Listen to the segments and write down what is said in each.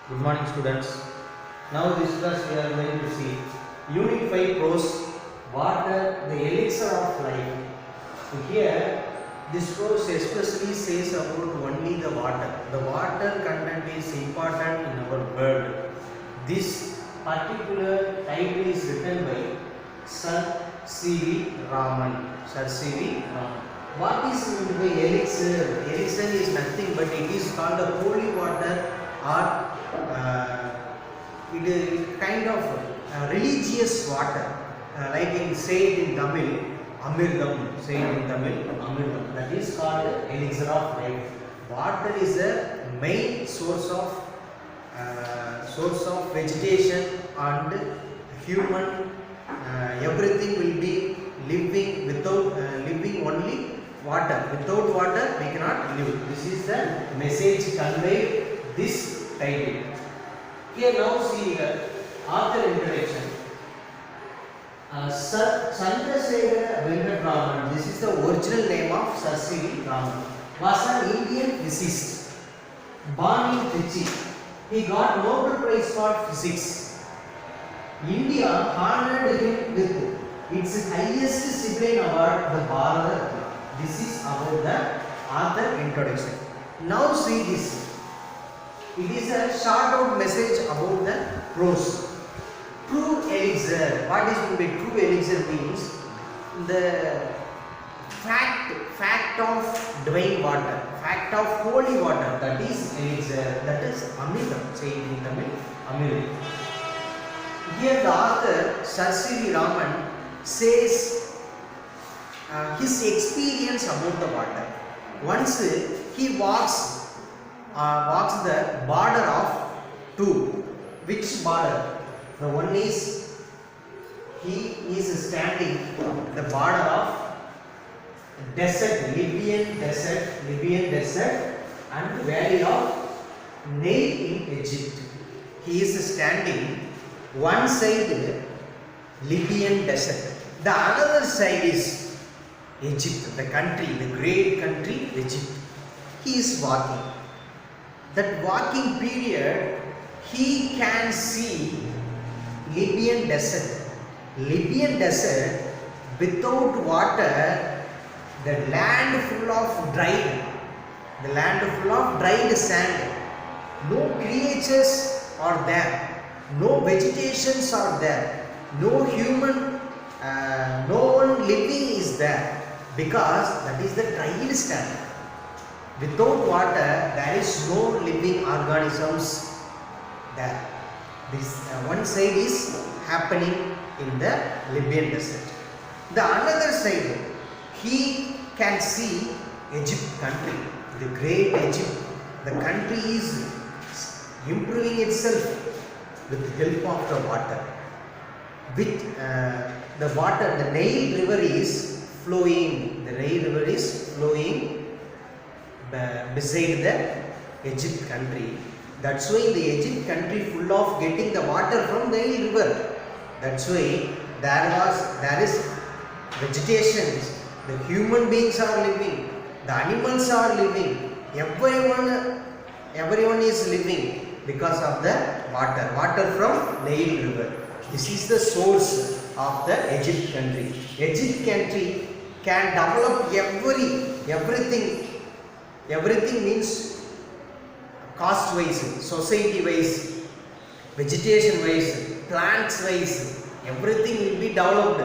Good morning, students. Now this class we are going to see Unit 5 Prose Water, the elixir of life. So here this prose especially says about only the water. The water content is important in our world. This particular title is written by Sir C.V. Raman. Sir C.V. Raman. What is meant by elixir? Elixir is nothing but it is called a holy water or it is kind of religious water, like in say it in Tamil, Amirdam, say it in Tamil, Amirdam. That is called elixir of life. Water is the main source of vegetation and human. Everything will be living without living only water. Without water, we cannot live. This is the message conveyed this title. Here now see the author introduction. Sir Chandrasekhara Venkat Raman, this is the original name of Sir C.V. Raman, was an Indian physicist born in Trichy. He got Nobel Prize for Physics. India honored him with its highest civilian award, the Bharat Ratna. This is about the author introduction. Now see this. It is a short out message about the prose. True elixir. What is meant by true elixir means the fact of divine water, fact of holy water. That is elixir. That is Amritam. Say it in Tamil, Amritam. Here the author Sir C.V. Raman says his experience about the water. Once he walks the border of two. Which border? The one is he is standing the border of desert, Libyan desert and valley of Nile in Egypt. He is standing one side Libyan desert, the another side is Egypt, the country, the great country Egypt. He is walking. That walking period, he can see Libyan desert. Libyan desert without water, the land full of dried sand. No creatures are there, no vegetations are there, no human, no one living is there, because that is the dried sand. Without water, there is no living organisms there. This one side is happening in the Libyan desert. The another side, he can see Egypt country, the great Egypt. The country is improving itself with the help of the water. With the water, the Nile river is flowing. The Nile river is flowing beside the Egypt country. That's why the Egypt country full of getting the water from the Nile river. That's why there is vegetation. The human beings are living. The animals are living. Everyone is living because of the water. Water from Nile river. This is the source of the Egypt country. Egypt country can develop everything. Everything means caste wise, society wise, vegetation wise, plants wise, everything will be developed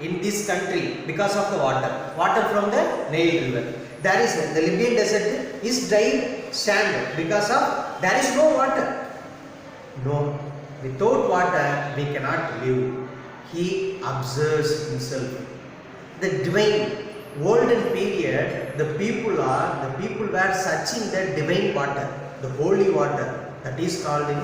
in this country because of the water from the Nile river. There is the Libyan desert is dried sand because of there is no water. No, without water we cannot live. He observes himself. The divine golden period, the people were searching the divine water, the holy water, that is called in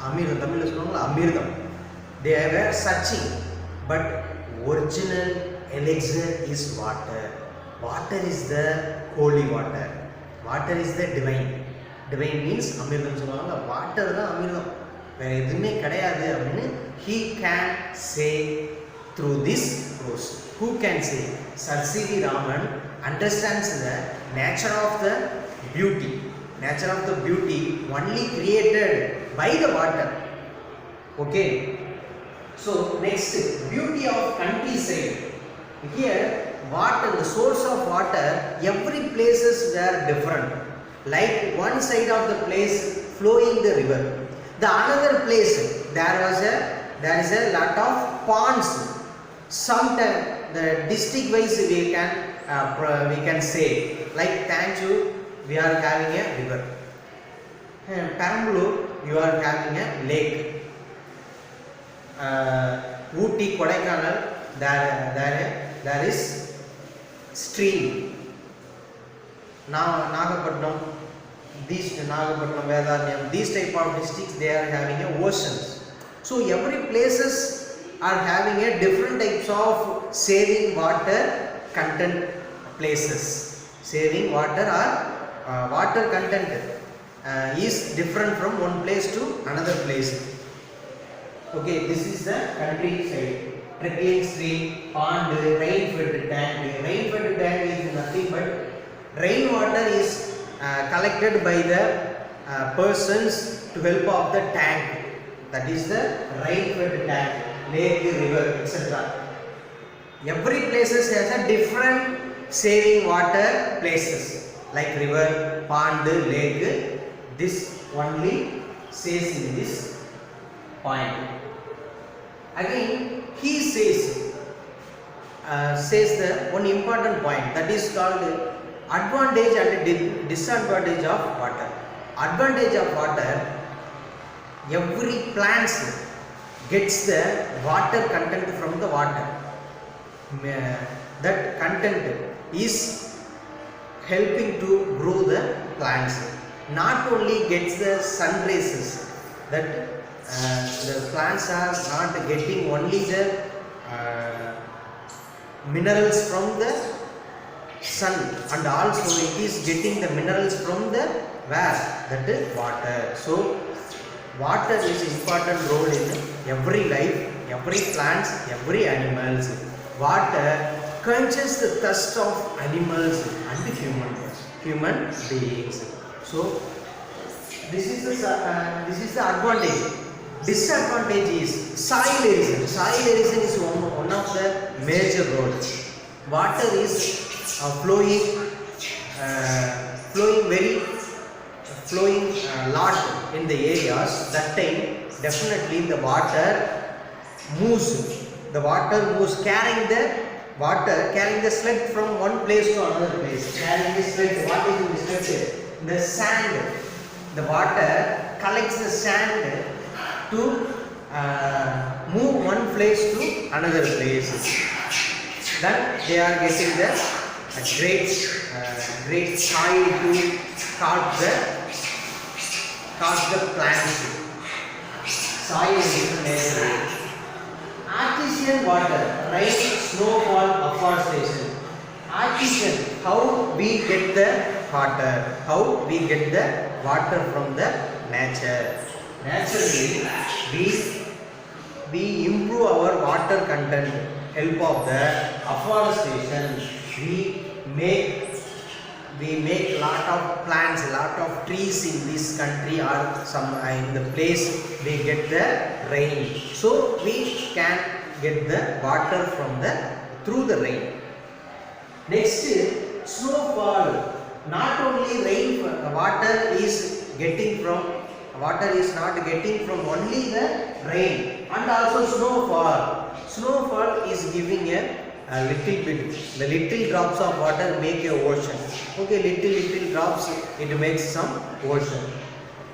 Amirdam. Tamil is called Amirdam. They were searching, but original elixir is water. Water is the holy water. Water is the divine. Divine means Amirdam சொல்லுவாங்க. Water தான் அமிர்தம். வேற எதுவுமே கிடையாது அப்படின்னு he can say through this prose. Who can say? Sir C.V. Raman understands the nature of the beauty. nature of the beauty only created by the water. Okay. So next, beauty of countryside. Here, water, the source of water, every places were different. Like one side of the place flowing the river, the another place there is a lot of ponds. Sometimes the district wise we can say, like Tanjore we are having a river, Perambalur you are having a lake, Ooty, Kodaikanal there is stream. Now Nagapattinam, Vedanayam, these type of districts they are having a oceans. So every places are having a different types of saving water content places. Saving water or water content is different from one place to another place. Okay, this is the countryside. Trickling stream, pond, rain-fed tank. Rain-fed tank is nothing but rainwater is collected by the persons to help of the tank. That is the rain-fed tank, lake, river, etc. Every places has a different saving water places like river, pond, lake. This only says in this point. Again, he says the one important point, that is called advantage and disadvantage of water. Advantage of water, every plant gets the water content from the water. That content is helping to grow the plants. Not only gets the sun rays, that the plants are not getting only the minerals from the sun, and also it is getting the minerals from the where, that is water. So water is important role in every life, every plants, every animals. Water quenches the thirst of animals and human beings. So this is the advantage. Disadvantage is soil erosion. Soil erosion is one of the major roles. Water is flowing lot in the areas. That time definitely the water moves. The water moves, carrying the sludge from one place to another place. Carrying the sludge. What is in the sludge? The sand. The water collects the sand to move one place to another place. Then they are getting the great soil to start the plants. Soil is the nature. Artesian water, rain, snowfall, afforestation. Artesian, how we get the water? How we get the water from the nature? Naturally, we improve our water content. Help of the afforestation. We make lot of plants, lot of trees in this country, or some in the place we get the rain. So we can get the water from through the rain. Next, snowfall. Not only rain, water is not getting from only the rain, and also snowfall. Snowfall is giving a little bit. The little drops of water make a ocean. Okay, little drops, it makes some ocean.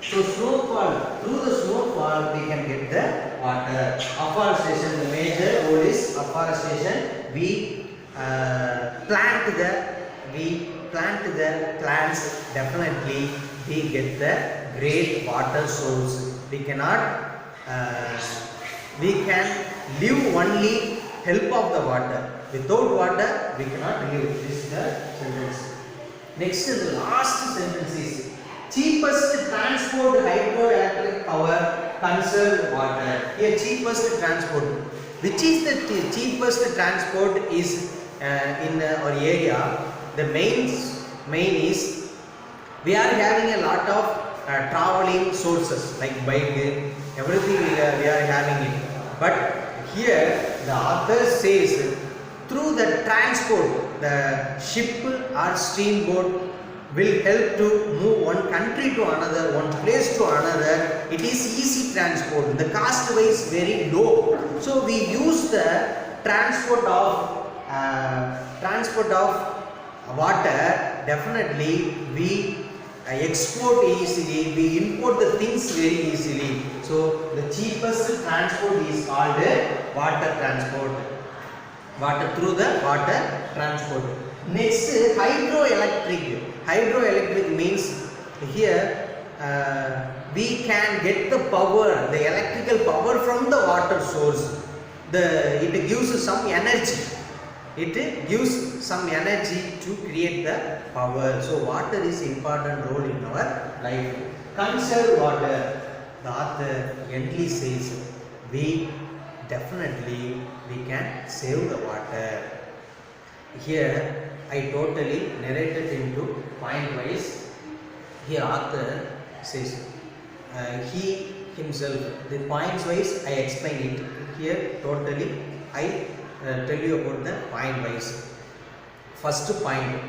So snowfall, through the snowfall we can get the water. Afforestation, the major role is afforestation. We plant the plants, definitely we get the great water source. We can live only help of the water. Without water we cannot live. This is the sentence. Next, the last sentence is cheapest transport hydroelectric power conserve water. Here cheapest transport. Which is the cheapest transport is in our area? The main is We are having a lot of traveling sources like bike, everything we are having it. But here the author says through the transport, the ship or steamboat will help to move one country to another, one place to another. It is easy transport. The cost wise very low. So we use the transport of water. Definitely we export easily, we import the things very easily. So the cheapest transport is called water transport. Water through the water transport. Next, hydroelectric. Hydroelectric means here we can get the power, the electrical power from the water source. It gives some energy. It gives some energy to create the power. So water is important role in our life. Conserve water. The author gently says we definitely we can save the water. Here I totally narrated into point wise. Here author says he himself, the points wise I explain it. Here totally I tell you about the point wise. First point,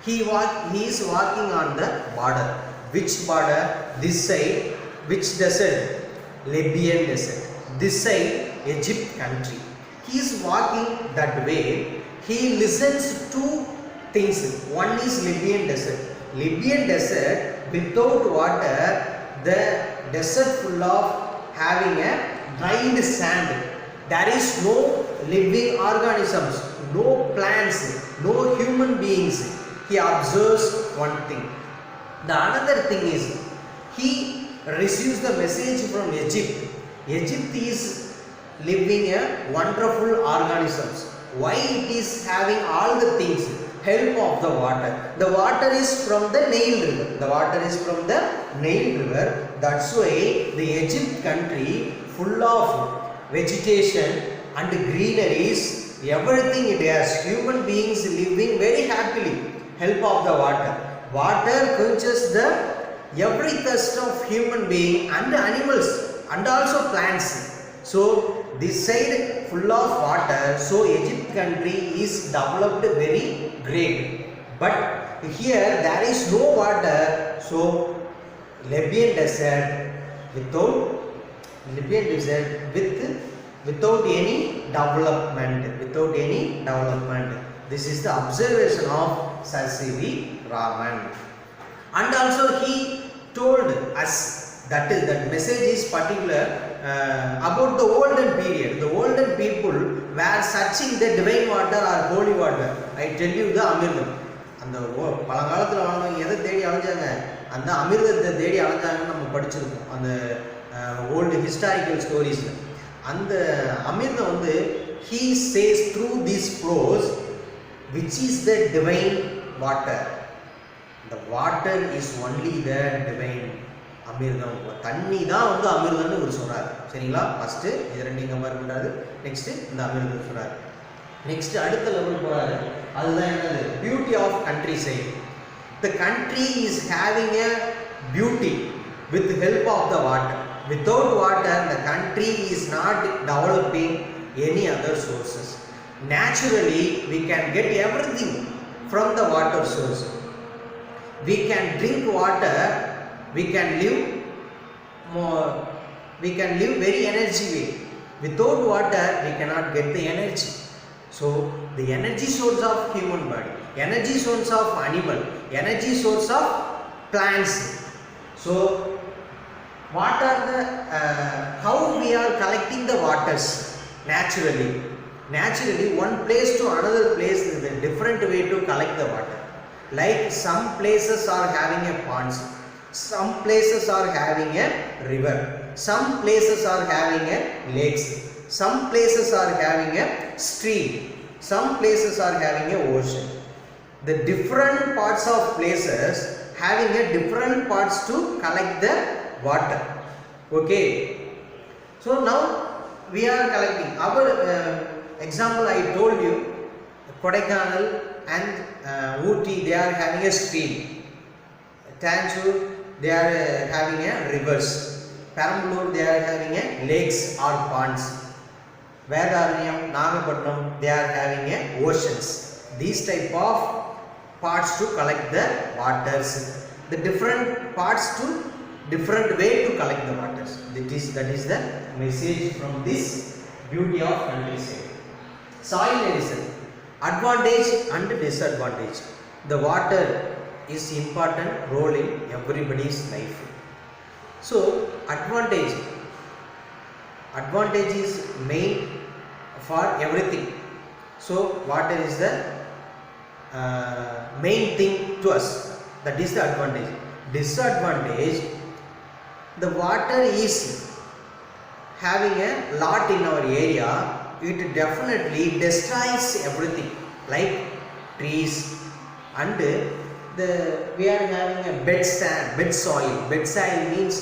he is walking on the border. Which border? This side. Which desert? Libyan desert. This side Egypt country. He is walking that way. He listens to things. One is Libyan desert. Libyan desert without water, the desert full of having a dried sand. There is no living organisms, no plants, no human beings. He observes one thing. The another thing is he receives the message from Egypt. Egypt is living a wonderful organisms. Why it is having all the things? Help of the water. The water is from the Nile river. The water is from the Nile river. That's why the Egypt country full of vegetation and greeneries, everything it has. Human beings living very happily. Help of the water. Water quenches the every thirst of human being and animals and also plants. So this side full of water. So Egypt country is developed very great. But here there is no water. So Libyan desert without any development. This is the observation of Sir C.V. Raman. And also he told us that message is particular about the olden period. The olden people were searching the divine water or holy water. I tell you the Amirdam. அந்த பழங்காலத்தில் வாழ்ந்தவங்க எதை தேடி அலைஞ்சாங்க? அந்த அமிர்தத்தை தேடி அலைஞ்சாங்கன்னு நம்ம படிச்சிருக்கோம் அந்த ஓல்டு ஹிஸ்டாரிக்கல் ஸ்டோரிஸில். அந்த அமிர்தம் வந்து he says through these flows which is the divine water. The water is only the divine அமிர்தம். தண்ணி தான் வந்து அமிர்தம்னு ஒரு சொல்றாரு. சரிங்களா? ஃபர்ஸ்ட் இது ரெண்டையும் கம்பேர் பண்றாரு. நெக்ஸ்ட் இந்த அமிர்தம் சொல்றாரு. நெக்ஸ்ட் அடுத்த லெவல் போறாரு. அதுதான் என்னது? Beauty of countryside. The country is having a beauty with the help of the water. Without water, the country is not developing any other sources. Naturally, we can get everything from the water source. We can drink water. We can live more. We can live very energy way. Without water, we cannot get the energy. So, the energy source of human body, energy source of animal, energy source of plants. So, what are the how we are collecting the waters? Naturally, one place to another place is a different way to collect the water. Like some places are having a ponds, some places are having a river, some places are having a lakes, some places are having a stream, some places are having a ocean. The different parts of places having a different parts to collect the water. Okay, so now we are collecting our example. I told you Kodaikanal and Ooty, they are having a stream. Tanjore, they are having a rivers. Perambalur, they are having a lakes or ponds. Vedaranyam, Nagapattinam, they are having a oceans. These type of parts to collect the waters. The different parts to different way to collect the waters. That is the message from this beauty of countryside. Soil erosion, advantage and disadvantage. The water is important role in everybody's life. So advantage is main for everything. So water is the main thing to us. That is the advantage. Disadvantage, the water is having a lot in our area. It definitely destroys everything like trees, and we are having a bed soil. Bed soil means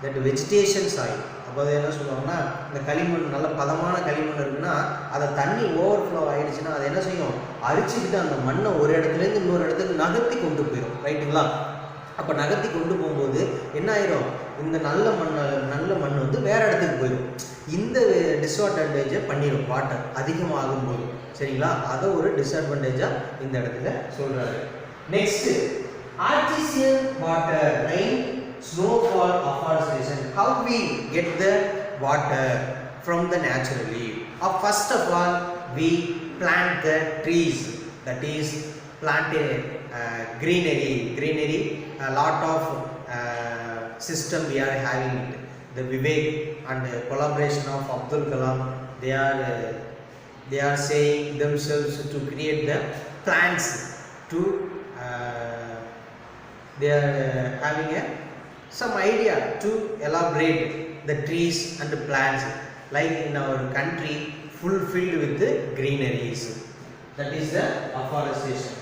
that vegetation soil. அப்போது என்ன சொல்லுவாங்கன்னா, இந்த களிமண் நல்ல பதமான களிமண் இருக்குன்னா அதை தண்ணி ஓவர்ஃப்ளோ ஆகிடுச்சுன்னா அது என்ன செய்யும், அரிச்சுக்கிட்டு அந்த மண்ணை ஒரு இடத்துலேருந்து இன்னொரு இடத்துக்கு நகர்த்தி கொண்டு போயிடும். ரைட்டுங்களா? அப்போ நகர்த்தி கொண்டு போகும்போது என்ன ஆயிரும், இந்த நல்ல மண் வந்து வேறு இடத்துக்கு போயிடும். இந்த டிஸ்அட்வான்டேஜை பண்ணிடும் வாட்டர் அதிகமாகும் போது. சரிங்களா? அதை ஒரு டிஸ்அட்வான்டேஜாக இந்த இடத்துல சொல்கிறாரு. Next, artesian water, rain, snowfall, afforestation. How we get the water from the naturally? First of all, we plant the trees. That is, plant greenery. A lot of system we are having it. The Vivek and collaboration of Abdul Kalam, they are saying themselves to create the plants to they are having some idea to elaborate the trees and the plants, like in our country fulfilled with the greeneries. That is the afforestation.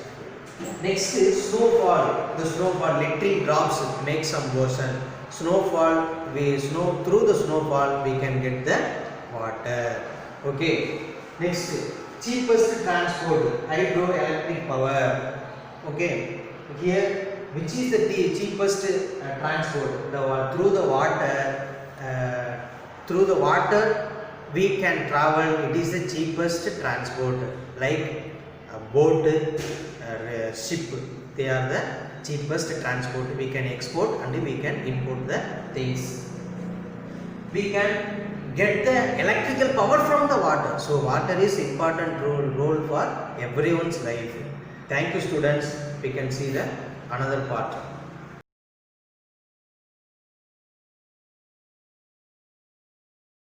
Next is snowfall. The snowfall, literally drops make some ocean. Snowfall, through the snowfall we can get the water. Okay. Next, cheapest transport, hydroelectric power. Okay. Here, which is the cheapest transport? Through the water we can travel. It is the cheapest transport, like a boat, ship. They are the cheapest transport. We can export and we can import the things. We can get the electrical power from the water. So water is important role for everyone's life. Thank you, students. We can see the another part.